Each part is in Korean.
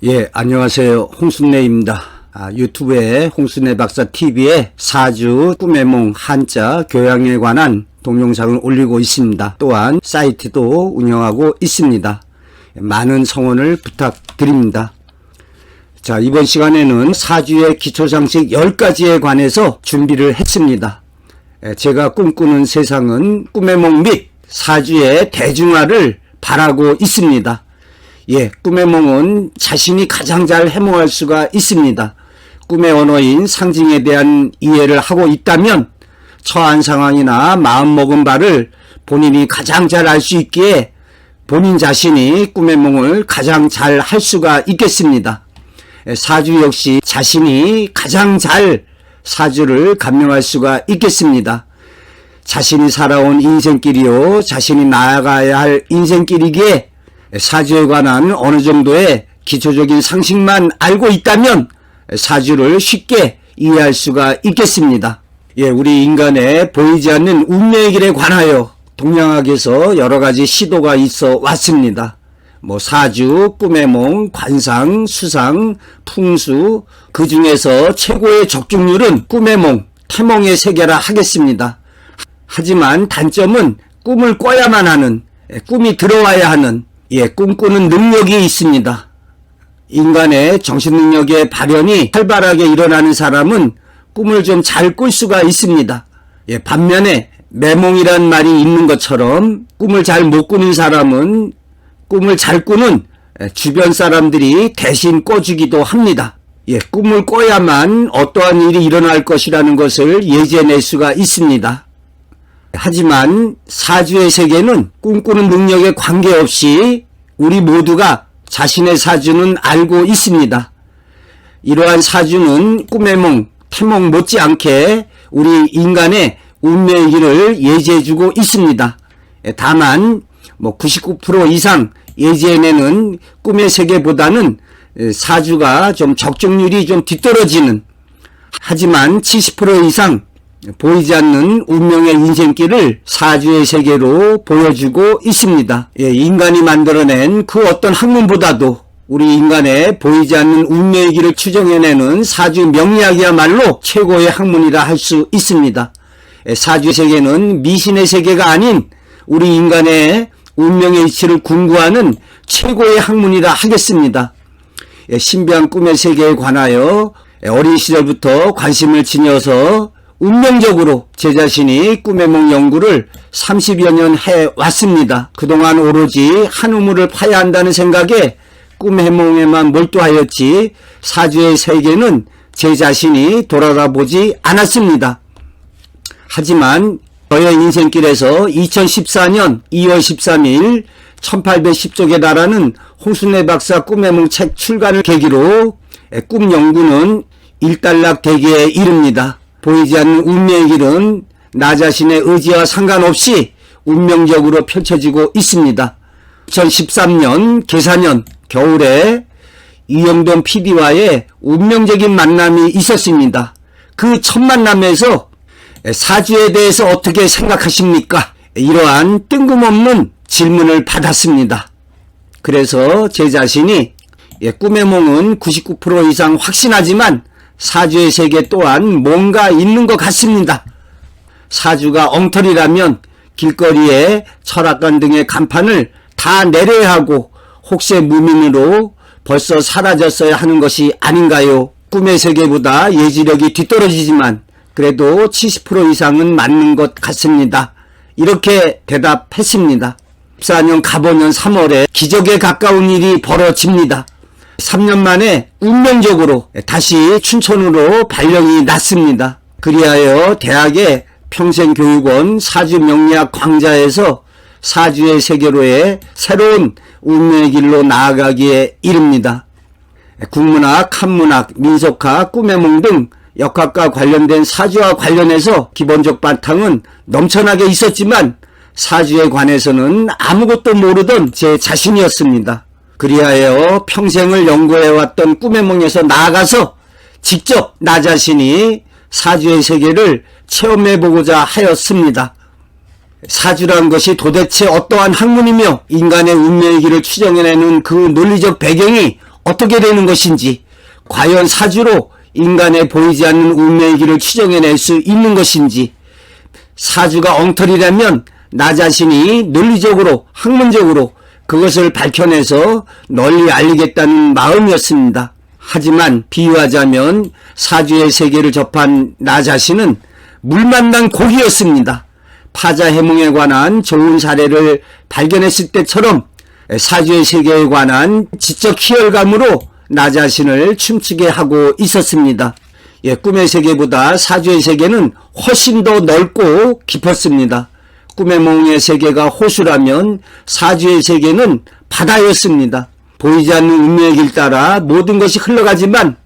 예, 안녕하세요. 홍순례입니다. 유튜브에 홍순례 박사 TV에 사주 꿈의 몽 한자 교양에 관한 동영상을 올리고 있습니다. 또한 사이트도 운영하고 있습니다. 많은 성원을 부탁드립니다. 자, 이번 시간에는 사주의 기초상식 10가지에 관해서 준비를 했습니다. 제가 꿈꾸는 세상은 꿈의 몽 및 사주의 대중화를 바라고 있습니다. 예, 꿈의 몽은 자신이 가장 잘 해몽할 수가 있습니다. 꿈의 언어인 상징에 대한 이해를 하고 있다면 처한 상황이나 마음먹은 바를 본인이 가장 잘 알 수 있기에 본인 자신이 꿈의 몽을 가장 잘 할 수가 있겠습니다. 사주 역시 자신이 가장 잘 사주를 감명할 수가 있겠습니다. 자신이 살아온 인생길이요, 자신이 나아가야 할 인생길이기에 사주에 관한 어느 정도의 기초적인 상식만 알고 있다면 사주를 쉽게 이해할 수가 있겠습니다. 예, 우리 인간의 보이지 않는 운명의 길에 관하여 동양학에서 여러 가지 시도가 있어 왔습니다. 사주, 꿈의 몽, 관상, 수상, 풍수, 그 중에서 최고의 적중률은 꿈의 몽, 태몽의 세계라 하겠습니다. 하지만 단점은 꿈을 꿔야만 하는, 꿈이 들어와야 하는 꿈꾸는 능력이 있습니다. 인간의 정신능력의 발현이 활발하게 일어나는 사람은 꿈을 좀 잘 꿀 수가 있습니다. 반면에 매몽이란 말이 있는 것처럼 꿈을 잘 못 꾸는 사람은 꿈을 잘 꾸는 주변 사람들이 대신 꿔주기도 합니다. 꿈을 꿔야만 어떠한 일이 일어날 것이라는 것을 예지해낼 수가 있습니다. 하지만 사주의 세계는 꿈꾸는 능력에 관계없이 우리 모두가 자신의 사주는 알고 있습니다. 이러한 사주는 꿈의 몽, 태몽 못지않게 우리 인간의 운명의 길을 예지해주고 있습니다. 다만 99% 이상 예지해내는 꿈의 세계보다는 사주가 좀 적중률이 좀 뒤떨어지는, 하지만 70% 이상 보이지 않는 운명의 인생길을 사주의 세계로 보여주고 있습니다. 인간이 만들어낸 그 어떤 학문보다도 우리 인간의 보이지 않는 운명의 길을 추정해내는 사주 명리학이야말로 최고의 학문이라 할 수 있습니다. 사주의 세계는 미신의 세계가 아닌 우리 인간의 운명의 이치를 궁구하는 최고의 학문이라 하겠습니다. 신비한 꿈의 세계에 관하여 어린 시절부터 관심을 지녀서 운명적으로 제 자신이 꿈의 몽 연구를 30여 년 해왔습니다. 그동안 오로지 한 우물을 파야 한다는 생각에 꿈의 몽에만 몰두하였지 사주의 세계는 제 자신이 돌아다보지 않았습니다. 하지만 저의 인생길에서 2014년 2월 13일 1810쪽에 달하는 홍순례 박사 꿈의 몽 책 출간을 계기로 꿈 연구는 일단락되기에 이릅니다. 보이지 않는 운명의 길은 나 자신의 의지와 상관없이 운명적으로 펼쳐지고 있습니다. 2013년 계사년 겨울에 이영돈 PD와의 운명적인 만남이 있었습니다. 그 첫 만남에서 사주에 대해서 어떻게 생각하십니까? 이러한 뜬금없는 질문을 받았습니다. 그래서 제 자신이 꿈의 몽은 99% 이상 확신하지만 사주의 세계 또한 뭔가 있는 것 같습니다. 사주가 엉터리라면 길거리에 철학관 등의 간판을 다 내려야 하고 혹세 무민으로 벌써 사라졌어야 하는 것이 아닌가요? 꿈의 세계보다 예지력이 뒤떨어지지만 그래도 70% 이상은 맞는 것 같습니다. 이렇게 대답했습니다. 14년 갑오년 3월에 기적에 가까운 일이 벌어집니다. 3년 만에 운명적으로 다시 춘천으로 발령이 났습니다. 그리하여 대학의 평생교육원 사주명리학 강좌에서 사주의 세계로의 새로운 운명의 길로 나아가기에 이릅니다. 국문학, 한문학, 민속학, 꿈의 몽 등 역학과 관련된 사주와 관련해서 기본적 바탕은 넘쳐나게 있었지만 사주에 관해서는 아무것도 모르던 제 자신이었습니다. 그리하여 평생을 연구해왔던 꿈의 몽에서 나아가서 직접 나 자신이 사주의 세계를 체험해보고자 하였습니다. 사주란 것이 도대체 어떠한 학문이며 인간의 운명의 길을 추정해내는 그 논리적 배경이 어떻게 되는 것인지, 과연 사주로 인간의 보이지 않는 운명의 길을 추정해낼 수 있는 것인지, 사주가 엉터리라면 나 자신이 논리적으로 학문적으로 그것을 밝혀내서 널리 알리겠다는 마음이었습니다. 하지만 비유하자면 사주의 세계를 접한 나 자신은 물 만난 고기였습니다. 파자해몽에 관한 좋은 사례를 발견했을 때처럼 사주의 세계에 관한 지적 희열감으로 나 자신을 춤추게 하고 있었습니다. 꿈의 세계보다 사주의 세계는 훨씬 더 넓고 깊었습니다. 꿈의 몽의 세계가 호수라면 사주의 세계는 바다였습니다. 보이지 않는 운명의 길 따라 모든 것이 흘러가지만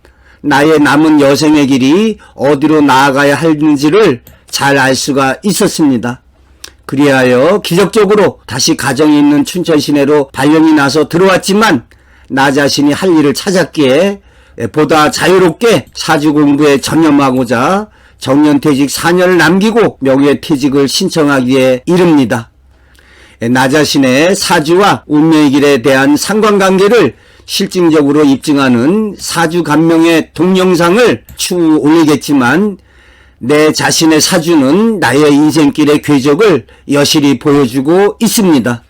나의 남은 여생의 길이 어디로 나아가야 하는지를 잘 알 수가 있었습니다. 그리하여 기적적으로 다시 가정이 있는 춘천 시내로 발령이 나서 들어왔지만 나 자신이 할 일을 찾았기에 보다 자유롭게 사주 공부에 전념하고자 정년퇴직 4년을 남기고 명예퇴직을 신청하기에 이릅니다. 나 자신의 사주와 운명의 길에 대한 상관관계를 실증적으로 입증하는 사주감명의 동영상을 추후 올리겠지만 내 자신의 사주는 나의 인생길의 궤적을 여실히 보여주고 있습니다.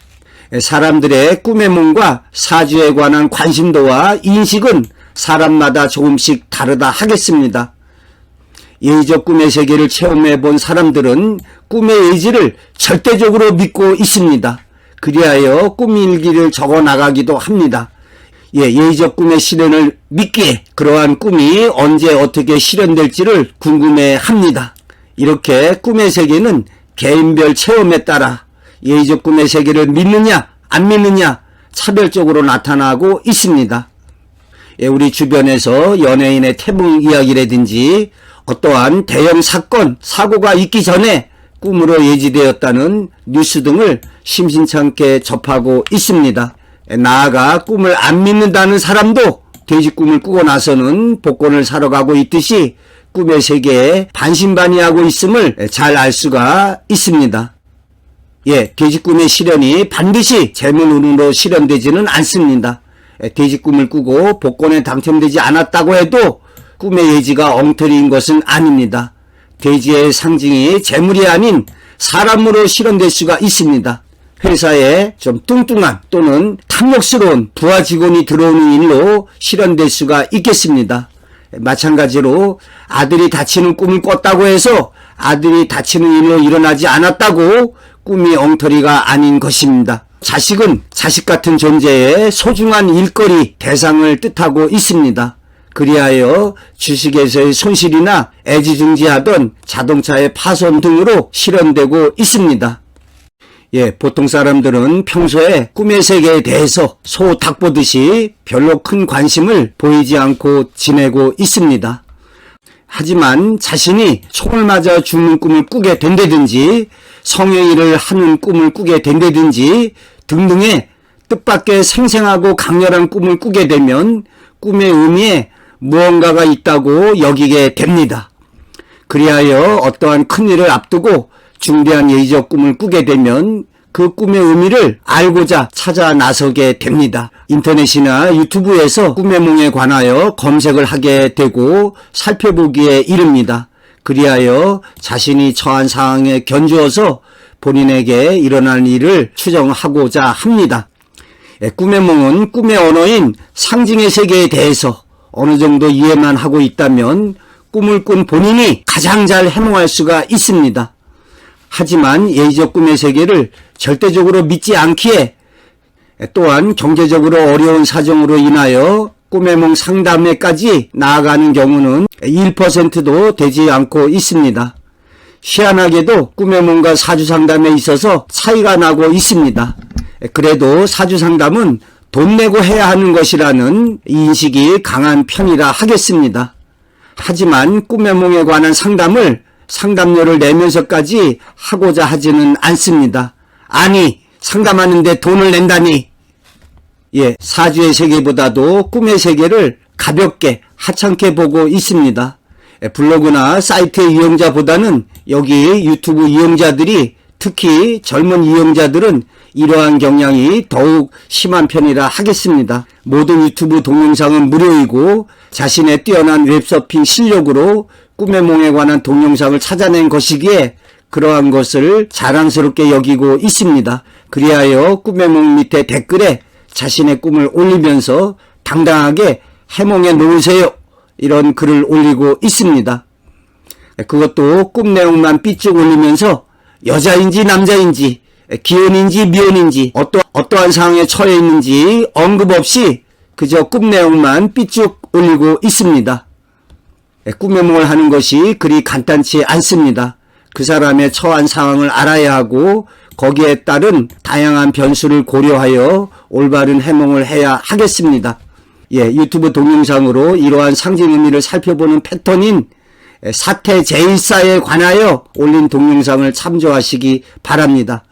사람들의 꿈의夢과 사주에 관한 관심도와 인식은 사람마다 조금씩 다르다 하겠습니다. 예의적 꿈의 세계를 체험해 본 사람들은 꿈의 의지를 절대적으로 믿고 있습니다. 그리하여 꿈 일기를 적어 나가기도 합니다. 예의적 꿈의 실현을 믿기에 그러한 꿈이 언제 어떻게 실현될지를 궁금해 합니다. 이렇게 꿈의 세계는 개인별 체험에 따라 예의적 꿈의 세계를 믿느냐 안 믿느냐 차별적으로 나타나고 있습니다. 우리 주변에서 연예인의 태몽 이야기라든지 어떠한 대형 사건, 사고가 있기 전에 꿈으로 예지되었다는 뉴스 등을 심심찮게 접하고 있습니다. 나아가 꿈을 안 믿는다는 사람도 돼지 꿈을 꾸고 나서는 복권을 사러 가고 있듯이 꿈의 세계에 반신반의하고 있음을 잘 알 수가 있습니다. 돼지 꿈의 실현이 반드시 재물운으로 실현되지는 않습니다. 돼지 꿈을 꾸고 복권에 당첨되지 않았다고 해도 꿈의 예지가 엉터리인 것은 아닙니다. 돼지의 상징이 재물이 아닌 사람으로 실현될 수가 있습니다. 회사에 좀 뚱뚱한 또는 탐욕스러운 부하 직원이 들어오는 일로 실현될 수가 있겠습니다. 마찬가지로 아들이 다치는 꿈을 꿨다고 해서 아들이 다치는 일로 일어나지 않았다고 꿈이 엉터리가 아닌 것입니다. 자식은 자식 같은 존재의 소중한 일거리 대상을 뜻하고 있습니다. 그리하여 주식에서의 손실이나 애지중지하던 자동차의 파손 등으로 실현되고 있습니다. 보통 사람들은 평소에 꿈의 세계에 대해서 소 닭 보듯이 별로 큰 관심을 보이지 않고 지내고 있습니다. 하지만 자신이 총을 맞아 죽는 꿈을 꾸게 된다든지 성행위를 하는 꿈을 꾸게 된다든지 등등의 뜻밖의 생생하고 강렬한 꿈을 꾸게 되면 꿈의 의미에 무언가가 있다고 여기게 됩니다. 그리하여 어떠한 큰일을 앞두고 중대한 예의적 꿈을 꾸게 되면 그 꿈의 의미를 알고자 찾아 나서게 됩니다. 인터넷이나 유튜브에서 꿈의 몽에 관하여 검색을 하게 되고 살펴보기에 이릅니다. 그리하여 자신이 처한 상황에 견주어서 본인에게 일어날 일을 추정하고자 합니다. 꿈의 몽은 꿈의 언어인 상징의 세계에 대해서 어느 정도 이해만 하고 있다면 꿈을 꾼 본인이 가장 잘 해몽할 수가 있습니다. 하지만 예의적 꿈의 세계를 절대적으로 믿지 않기에 또한 경제적으로 어려운 사정으로 인하여 꿈의 몽 상담회까지 나아가는 경우는 1%도 되지 않고 있습니다. 희한하게도 꿈의 몽과 사주 상담에 있어서 차이가 나고 있습니다. 그래도 사주 상담은 돈 내고 해야 하는 것이라는 인식이 강한 편이라 하겠습니다. 하지만 꿈의 몽에 관한 상담을 상담료를 내면서까지 하고자 하지는 않습니다. 아니, 상담하는데 돈을 낸다니. 사주의 세계보다도 꿈의 세계를 가볍게 하찮게 보고 있습니다. 블로그나 사이트의 이용자보다는 여기 유튜브 이용자들이, 특히 젊은 이용자들은 이러한 경향이 더욱 심한 편이라 하겠습니다. 모든 유튜브 동영상은 무료이고 자신의 뛰어난 웹서핑 실력으로 꿈의 몽에 관한 동영상을 찾아낸 것이기에 그러한 것을 자랑스럽게 여기고 있습니다. 그리하여 꿈의 몽 밑에 댓글에 자신의 꿈을 올리면서 당당하게 해몽해 놓으세요, 이런 글을 올리고 있습니다. 그것도 꿈 내용만 삐쭉 올리면서 여자인지 남자인지 기혼인지 미혼인지 어떠한 상황에 처해 있는지 언급 없이 그저 꿈 내용만 삐쭉 올리고 있습니다. 꿈의 몽을 하는 것이 그리 간단치 않습니다. 그 사람의 처한 상황을 알아야 하고 거기에 따른 다양한 변수를 고려하여 올바른 해몽을 해야 하겠습니다. 유튜브 동영상으로 이러한 상징 의미를 살펴보는 패턴인 사태 제일사에 관하여 올린 동영상을 참조하시기 바랍니다.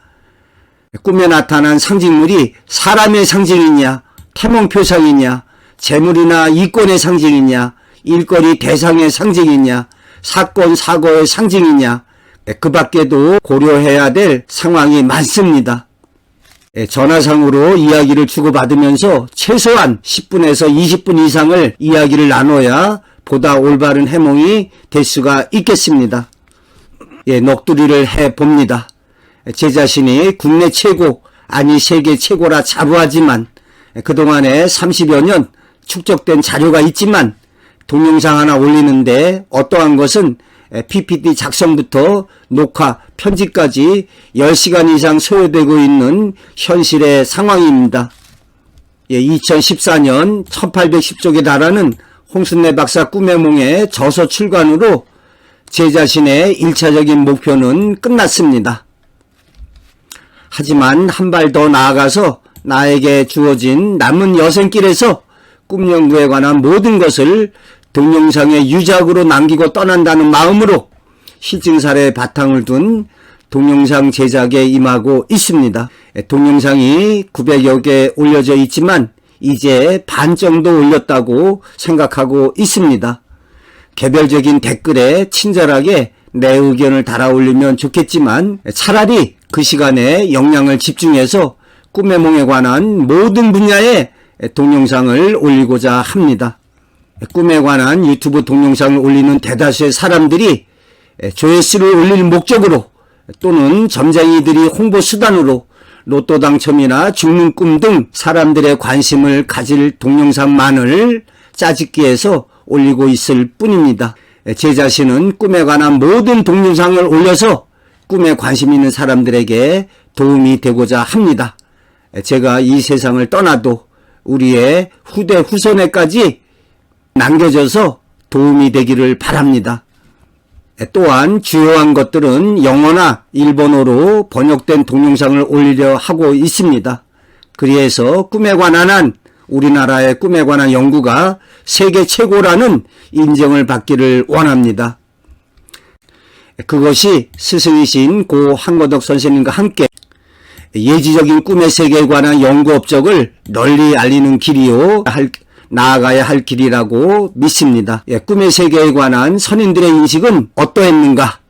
꿈에 나타난 상징물이 사람의 상징이냐, 태몽표상이냐, 재물이나 이권의 상징이냐, 일거리 대상의 상징이냐, 사건 사고의 상징이냐, 그 밖에도 고려해야 될 상황이 많습니다. 전화상으로 이야기를 주고받으면서 최소한 10분에서 20분 이상을 이야기를 나눠야 보다 올바른 해몽이 될 수가 있겠습니다. 넋두리를 해봅니다. 제 자신이 국내 최고, 아니 세계 최고라 자부하지만 그동안에 30여 년 축적된 자료가 있지만 동영상 하나 올리는데 어떠한 것은 PPT 작성부터 녹화, 편집까지 10시간 이상 소요되고 있는 현실의 상황입니다. 2014년 1810쪽에 달하는 홍순례 박사 꿈의 몽의 저서 출간으로 제 자신의 1차적인 목표는 끝났습니다. 하지만 한 발 더 나아가서 나에게 주어진 남은 여생길에서 꿈 연구에 관한 모든 것을 동영상의 유작으로 남기고 떠난다는 마음으로 실증 사례에 바탕을 둔 동영상 제작에 임하고 있습니다. 동영상이 900여 개 올려져 있지만 이제 반 정도 올렸다고 생각하고 있습니다. 개별적인 댓글에 친절하게 내 의견을 달아올리면 좋겠지만 차라리 그 시간에 역량을 집중해서 꿈의 몽에 관한 모든 분야의 동영상을 올리고자 합니다. 꿈에 관한 유튜브 동영상을 올리는 대다수의 사람들이 조회수를 올릴 목적으로 또는 점쟁이들이 홍보 수단으로 로또 당첨이나 죽는 꿈 등 사람들의 관심을 가질 동영상만을 짜집기 위해서 올리고 있을 뿐입니다. 제 자신은 꿈에 관한 모든 동영상을 올려서 꿈에 관심 있는 사람들에게 도움이 되고자 합니다. 제가 이 세상을 떠나도 우리의 후대 후손에까지 남겨져서 도움이 되기를 바랍니다. 또한 주요한 것들은 영어나 일본어로 번역된 동영상을 올리려 하고 있습니다. 그래서 꿈에 관한 한 우리나라의 꿈에 관한 연구가 세계 최고라는 인정을 받기를 원합니다. 그것이 스승이신 고 한거덕 선생님과 함께 예지적인 꿈의 세계에 관한 연구 업적을 널리 알리는 길이요 나아가야 할 길이라고 믿습니다. 꿈의 세계에 관한 선인들의 인식은 어떠했는가?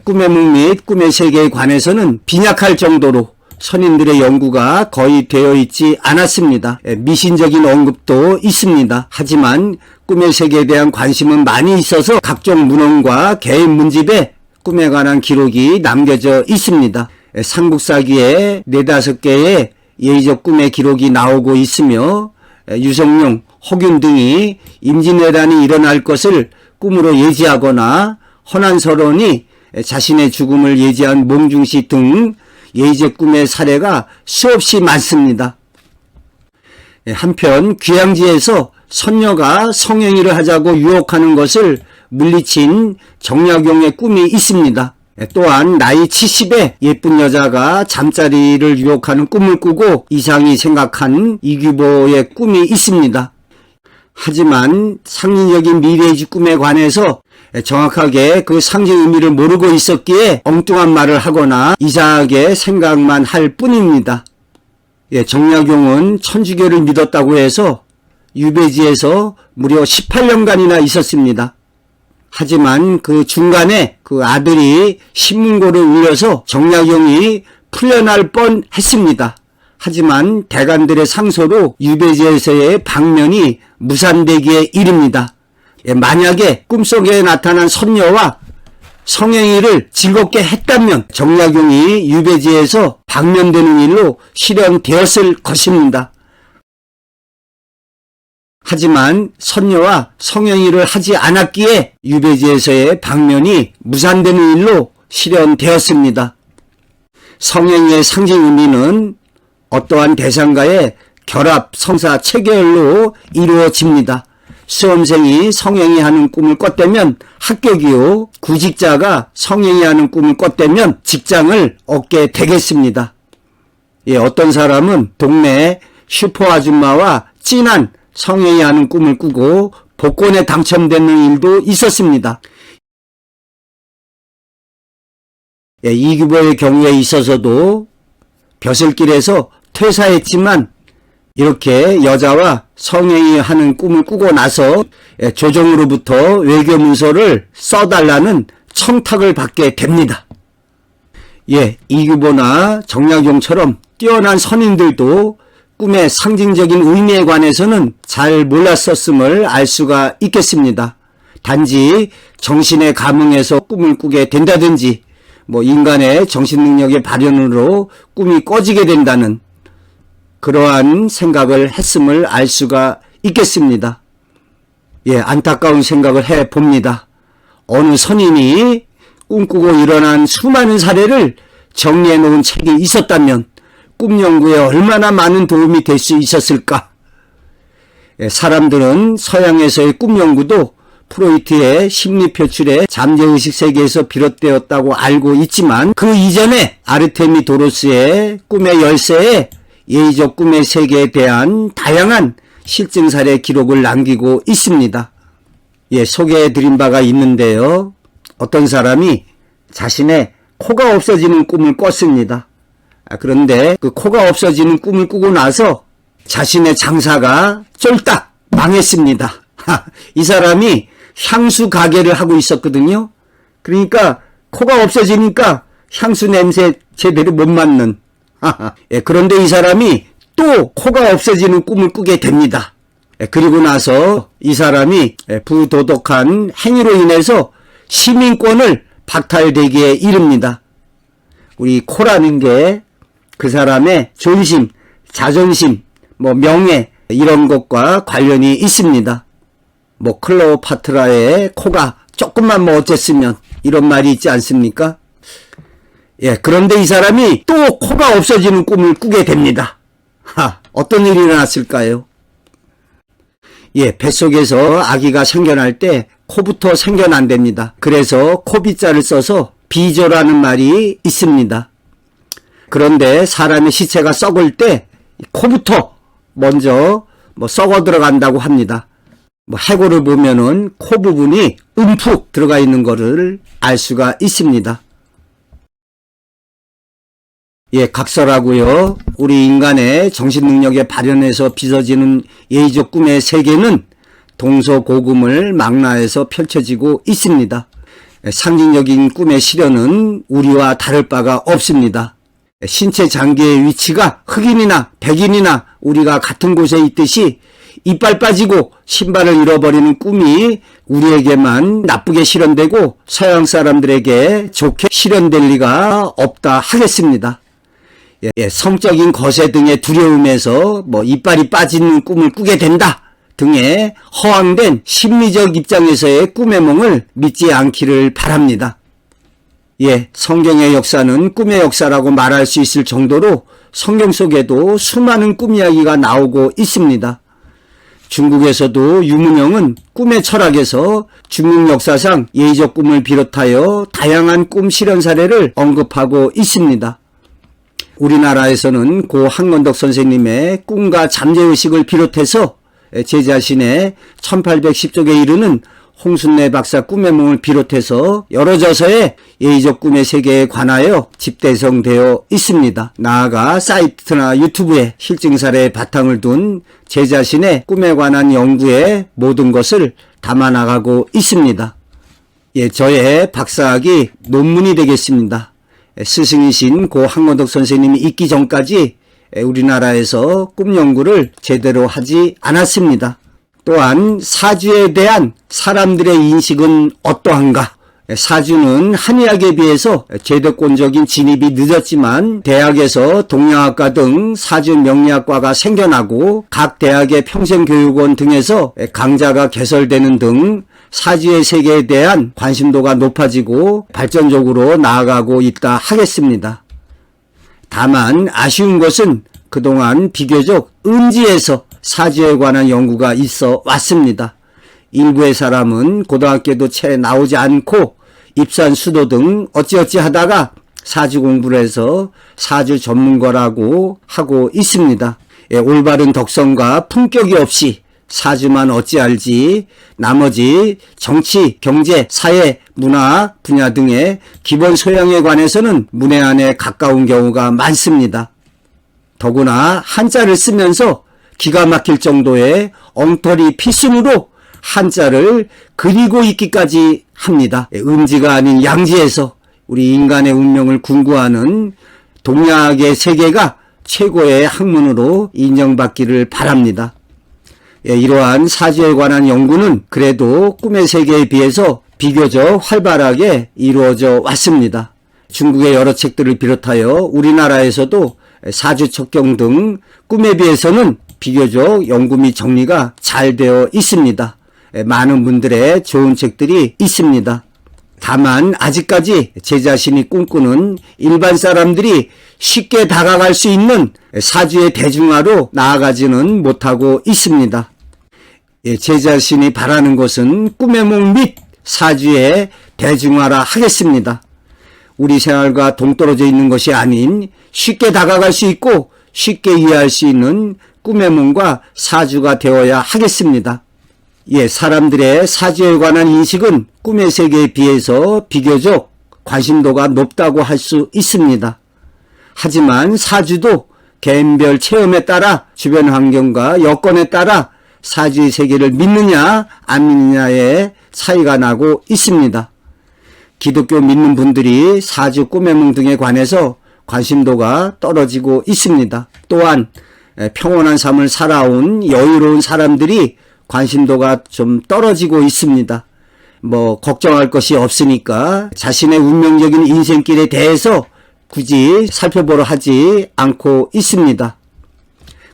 꿈의 몽 및 꿈의 세계에 관해서는 빈약할 정도로 선인들의 연구가 거의 되어 있지 않았습니다. 미신적인 언급도 있습니다. 하지만 꿈의 세계에 대한 관심은 많이 있어서 각종 문헌과 개인 문집에 꿈에 관한 기록이 남겨져 있습니다. 삼국사기에 4-5개의 예의적 꿈의 기록이 나오고 있으며 유성룡, 허균 등이 임진왜란이 일어날 것을 꿈으로 예지하거나 허난설원이 자신의 죽음을 예지한 몽중시 등 예의적 꿈의 사례가 수없이 많습니다. 한편 귀향지에서 선녀가 성행위를 하자고 유혹하는 것을 물리친 정약용의 꿈이 있습니다. 또한 나이 70에 예쁜 여자가 잠자리를 유혹하는 꿈을 꾸고 이상이 생각한 이규보의 꿈이 있습니다. 하지만 상징적인 미래의 꿈에 관해서 정확하게 그 상징 의미를 모르고 있었기에 엉뚱한 말을 하거나 이상하게 생각만 할 뿐입니다. 정약용은 천주교를 믿었다고 해서 유배지에서 무려 18년간이나 있었습니다. 하지만 그 중간에 그 아들이 신문고를 울려서 정약용이 풀려날 뻔했습니다. 하지만 대간들의 상소로 유배지에서의 방면이 무산되기에 이릅니다. 만약에 꿈속에 나타난 선녀와 성행위를 즐겁게 했다면 정약용이 유배지에서 방면되는 일로 실현되었을 것입니다. 하지만 선녀와 성행위를 하지 않았기에 유배지에서의 방면이 무산되는 일로 실현되었습니다. 성행위의 상징 의미는 어떠한 대상과의 결합, 성사, 체결로 이루어집니다. 수험생이 성행위하는 꿈을 꿨다면 합격이요, 구직자가 성행위하는 꿈을 꿨다면 직장을 얻게 되겠습니다. 어떤 사람은 동네 슈퍼 아줌마와 진한 성행위하는 꿈을 꾸고 복권에 당첨되는 일도 있었습니다. 이규보의 경우에 있어서도 벼슬길에서 퇴사했지만 이렇게 여자와 성행위하는 꿈을 꾸고 나서 조정으로부터 외교문서를 써달라는 청탁을 받게 됩니다. 이규보나 정약용처럼 뛰어난 선인들도 꿈의 상징적인 의미에 관해서는 잘 몰랐었음을 알 수가 있겠습니다. 단지 정신의 감흥에서 꿈을 꾸게 된다든지 인간의 정신능력의 발현으로 꿈이 꺼지게 된다는 그러한 생각을 했음을 알 수가 있겠습니다. 안타까운 생각을 해봅니다. 어느 선인이 꿈꾸고 일어난 수많은 사례를 정리해 놓은 책이 있었다면 꿈 연구에 얼마나 많은 도움이 될 수 있었을까? 사람들은 서양에서의 꿈 연구도 프로이트의 심리표출의 잠재의식 세계에서 비롯되었다고 알고 있지만 그 이전에 아르테미도로스의 꿈의 열쇠에 예의적 꿈의 세계에 대한 다양한 실증 사례 기록을 남기고 있습니다. 소개해드린 바가 있는데요. 어떤 사람이 자신의 코가 없어지는 꿈을 꿨습니다. 그런데 그 코가 없어지는 꿈을 꾸고 나서 자신의 장사가 쫄딱 망했습니다. 이 사람이 향수 가게를 하고 있었거든요. 그러니까 코가 없어지니까 향수 냄새 제대로 못 맡는. 그런데 이 사람이 또 코가 없어지는 꿈을 꾸게 됩니다. 그리고 나서 이 사람이 부도덕한 행위로 인해서 시민권을 박탈되기에 이릅니다. 우리 코라는 게 그 사람의 존심, 자존심, 명예 이런 것과 관련이 있습니다. 클레오파트라의 코가 조금만 어쨌으면 이런 말이 있지 않습니까? 그런데 이 사람이 또 코가 없어지는 꿈을 꾸게 됩니다. 어떤 일이 일어났을까요? 뱃속에서 아기가 생겨날 때 코부터 생겨난답니다. 그래서 코비자를 써서 비조라는 말이 있습니다. 그런데 사람의 시체가 썩을 때 코부터 먼저 썩어 들어간다고 합니다. 해골을 보면은 코 부분이 움푹 들어가 있는 것을 알 수가 있습니다. 각설하고요. 우리 인간의 정신능력의 발현에서 빚어지는 예의적 꿈의 세계는 동서고금을 망라해서 펼쳐지고 있습니다. 상징적인 꿈의 실현은 우리와 다를 바가 없습니다. 신체 장기의 위치가 흑인이나 백인이나 우리가 같은 곳에 있듯이 이빨 빠지고 신발을 잃어버리는 꿈이 우리에게만 나쁘게 실현되고 서양 사람들에게 좋게 실현될 리가 없다 하겠습니다. 성적인 거세 등의 두려움에서 이빨이 빠지는 꿈을 꾸게 된다 등의 허황된 심리적 입장에서의 꿈의 몽을 믿지 않기를 바랍니다. 성경의 역사는 꿈의 역사라고 말할 수 있을 정도로 성경 속에도 수많은 꿈 이야기가 나오고 있습니다. 중국에서도 유문영은 꿈의 철학에서 중국 역사상 예의적 꿈을 비롯하여 다양한 꿈 실현 사례를 언급하고 있습니다. 우리나라에서는 고 한건덕 선생님의 꿈과 잠재의식을 비롯해서 제 자신의 1810쪽에 이르는 홍순례 박사 꿈의 몽을 비롯해서 여러 저서에 예의적 꿈의 세계에 관하여 집대성되어 있습니다. 나아가 사이트나 유튜브에 실증 사례의 바탕을 둔 제 자신의 꿈에 관한 연구에 모든 것을 담아나가고 있습니다. 저의 박사학위 논문이 되겠습니다. 스승이신 고 항원덕 선생님이 있기 전까지 우리나라에서 꿈 연구를 제대로 하지 않았습니다. 또한 사주에 대한 사람들의 인식은 어떠한가? 사주는 한의학에 비해서 제도권적인 진입이 늦었지만 대학에서 동양학과 등 사주 명리학과가 생겨나고 각 대학의 평생교육원 등에서 강좌가 개설되는 등 사주의 세계에 대한 관심도가 높아지고 발전적으로 나아가고 있다 하겠습니다. 다만 아쉬운 것은 그동안 비교적 음지에서 사주에 관한 연구가 있어 왔습니다. 일부의 사람은 고등학교도 채 나오지 않고 입산 수도 등 어찌어찌 하다가 사주 공부를 해서 사주 전문가라고 하고 있습니다. 올바른 덕성과 품격이 없이 사주만 어찌 알지 나머지 정치, 경제, 사회, 문화 분야 등의 기본 소양에 관해서는 문외한에 가까운 경우가 많습니다. 더구나 한자를 쓰면서 기가 막힐 정도의 엉터리 필순으로 한자를 그리고 있기까지 합니다. 음지가 아닌 양지에서 우리 인간의 운명을 궁구하는 동양의 세계가 최고의 학문으로 인정받기를 바랍니다. 이러한 사주에 관한 연구는 그래도 꿈의 세계에 비해서 비교적 활발하게 이루어져 왔습니다. 중국의 여러 책들을 비롯하여 우리나라에서도 사주 척경 등 꿈에 비해서는 비교적 연구 및 정리가 잘 되어 있습니다. 많은 분들의 좋은 책들이 있습니다. 다만 아직까지 제 자신이 꿈꾸는 일반 사람들이 쉽게 다가갈 수 있는 사주의 대중화로 나아가지는 못하고 있습니다. 제 자신이 바라는 것은 꿈의 몽 및 사주의 대중화라 하겠습니다. 우리 생활과 동떨어져 있는 것이 아닌 쉽게 다가갈 수 있고 쉽게 이해할 수 있는 꿈의 몽과 사주가 되어야 하겠습니다. 사람들의 사주에 관한 인식은 꿈의 세계에 비해서 비교적 관심도가 높다고 할 수 있습니다. 하지만 사주도 개인별 체험에 따라 주변 환경과 여건에 따라 사주의 세계를 믿느냐 안 믿느냐에 차이가 나고 있습니다. 기독교 믿는 분들이 사주 꿈의 몽 등에 관해서 관심도가 떨어지고 있습니다. 또한 평온한 삶을 살아온 여유로운 사람들이 관심도가 좀 떨어지고 있습니다. 걱정할 것이 없으니까 자신의 운명적인 인생길에 대해서 굳이 살펴보려 하지 않고 있습니다.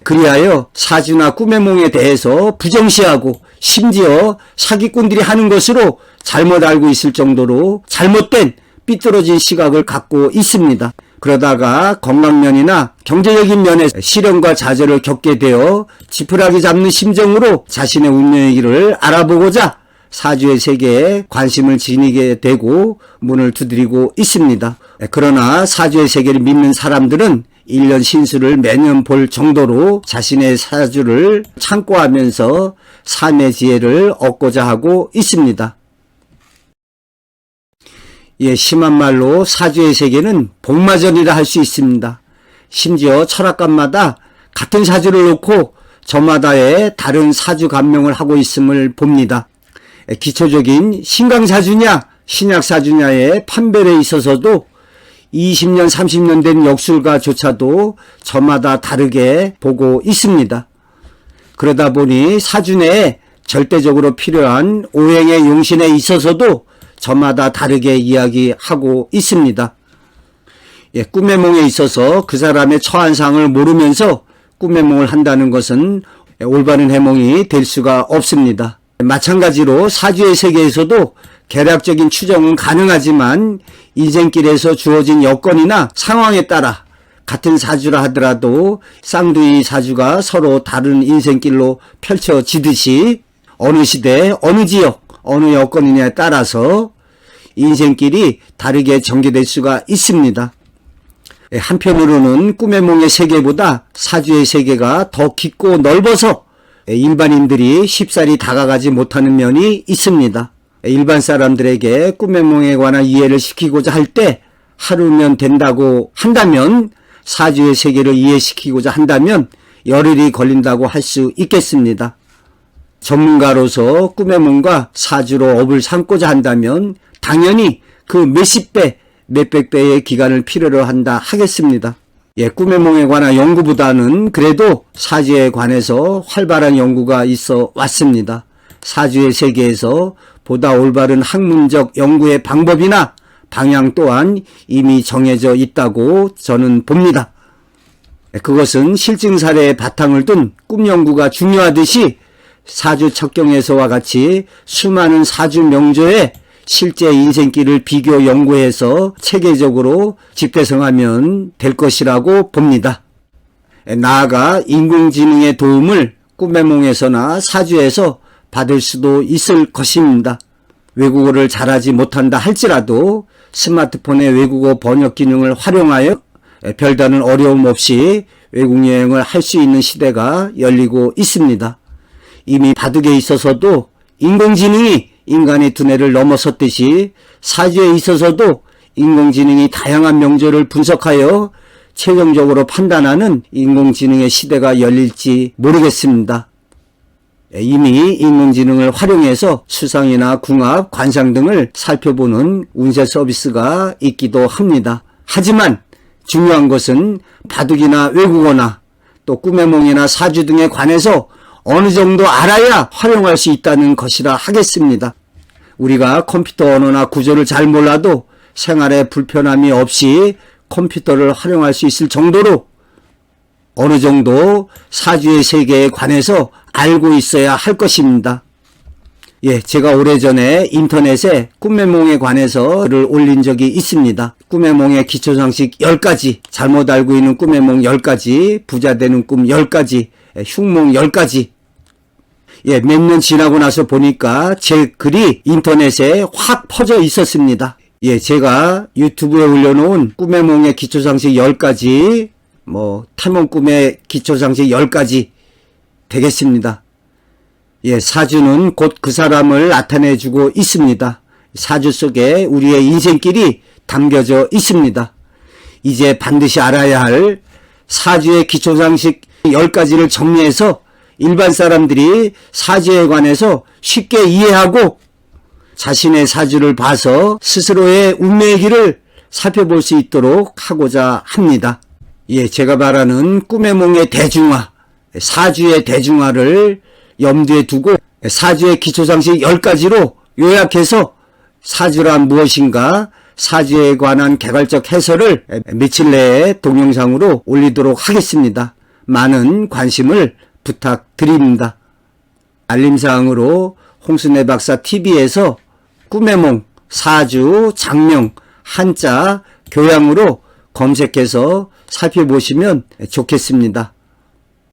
그리하여 사주나 꿈의 몽에 대해서 부정시하고 심지어 사기꾼들이 하는 것으로 잘못 알고 있을 정도로 잘못된 삐뚤어진 시각을 갖고 있습니다. 그러다가 건강면이나 경제적인 면에 시련과 좌절을 겪게 되어 지푸라기 잡는 심정으로 자신의 운명의 길을 알아보고자 사주의 세계에 관심을 지니게 되고 문을 두드리고 있습니다. 그러나 사주의 세계를 믿는 사람들은 1년 신수를 매년 볼 정도로 자신의 사주를 참고하면서 삶의 지혜를 얻고자 하고 있습니다. 심한 말로 사주의 세계는 복마전이라 할 수 있습니다. 심지어 철학관마다 같은 사주를 놓고 저마다의 다른 사주 감명을 하고 있음을 봅니다. 기초적인 신강사주냐 신약사주냐의 판별에 있어서도 20년 30년 된 역술가조차도 저마다 다르게 보고 있습니다. 그러다 보니 사주 내에 절대적으로 필요한 오행의 용신에 있어서도 저마다 다르게 이야기하고 있습니다. 꿈의 몽에 있어서 그 사람의 처한상을 모르면서 꿈의 몽을 한다는 것은 올바른 해몽이 될 수가 없습니다. 마찬가지로 사주의 세계에서도 계략적인 추정은 가능하지만 인생길에서 주어진 여건이나 상황에 따라 같은 사주라 하더라도 쌍둥이 사주가 서로 다른 인생길로 펼쳐지듯이 어느 시대, 어느 지역, 어느 여건이냐에 따라서 인생길이 다르게 전개될 수가 있습니다. 한편으로는 꿈의 몽의 세계보다 사주의 세계가 더 깊고 넓어서 일반인들이 쉽사리 다가가지 못하는 면이 있습니다. 일반 사람들에게 꿈의 몽에 관한 이해를 시키고자 할 때 하루면 된다고 한다면 사주의 세계를 이해시키고자 한다면 열흘이 걸린다고 할 수 있겠습니다. 전문가로서 꿈의 몽과 사주로 업을 삼고자 한다면 당연히 그 몇십 배, 몇백 배의 기간을 필요로 한다 하겠습니다. 예, 꿈의 몽에 관한 연구보다는 그래도 사주에 관해서 활발한 연구가 있어 왔습니다. 사주의 세계에서 보다 올바른 학문적 연구의 방법이나 방향 또한 이미 정해져 있다고 저는 봅니다. 그것은 실증 사례에 바탕을 둔 꿈 연구가 중요하듯이 사주 척경에서와 같이 수많은 사주 명조의 실제 인생길을 비교 연구해서 체계적으로 집대성하면 될 것이라고 봅니다. 나아가 인공지능의 도움을 꿈의 몽에서나 사주에서 받을 수도 있을 것입니다. 외국어를 잘하지 못한다 할지라도 스마트폰의 외국어 번역 기능을 활용하여 별다른 어려움 없이 외국 여행을 할 수 있는 시대가 열리고 있습니다. 이미 바둑에 있어서도 인공지능이 인간의 두뇌를 넘어섰듯이 사주에 있어서도 인공지능이 다양한 명조를 분석하여 최종적으로 판단하는 인공지능의 시대가 열릴지 모르겠습니다. 이미 인공지능을 활용해서 수상이나 궁합, 관상 등을 살펴보는 운세 서비스가 있기도 합니다. 하지만 중요한 것은 바둑이나 외국어나 또 꿈의 몽이나 사주 등에 관해서 어느 정도 알아야 활용할 수 있다는 것이라 하겠습니다. 우리가 컴퓨터 언어나 구조를 잘 몰라도 생활에 불편함이 없이 컴퓨터를 활용할 수 있을 정도로 어느 정도 사주의 세계에 관해서 알고 있어야 할 것입니다. 예, 제가 오래전에 인터넷에 꿈의 몽에 관해서 글을 올린 적이 있습니다. 꿈의 몽의 기초상식 10가지, 잘못 알고 있는 꿈의 몽 10가지, 부자 되는 꿈 10가지, 흉몽 10가지. 예, 몇 년 지나고 나서 보니까 제 글이 인터넷에 확 퍼져 있었습니다. 예, 제가 유튜브에 올려놓은 꿈의 몽의 기초상식 10가지, 탈몽 꿈의 기초상식 10가지 되겠습니다. 예, 사주는 곧 그 사람을 나타내주고 있습니다. 사주 속에 우리의 인생길이 담겨져 있습니다. 이제 반드시 알아야 할 사주의 기초상식 10가지를 정리해서 일반 사람들이 사주에 관해서 쉽게 이해하고 자신의 사주를 봐서 스스로의 운명의 길을 살펴볼 수 있도록 하고자 합니다. 예, 제가 말하는 꿈의 몽의 대중화, 사주의 대중화를 염두에 두고 사주의 기초상식 10가지로 요약해서 사주란 무엇인가, 사주에 관한 개괄적 해설을 며칠 내에 동영상으로 올리도록 하겠습니다. 많은 관심을 부탁드립니다. 알림사항으로 홍순애 박사 TV에서 꿈의 몽, 사주, 장명, 한자, 교양으로 검색해서 살펴보시면 좋겠습니다.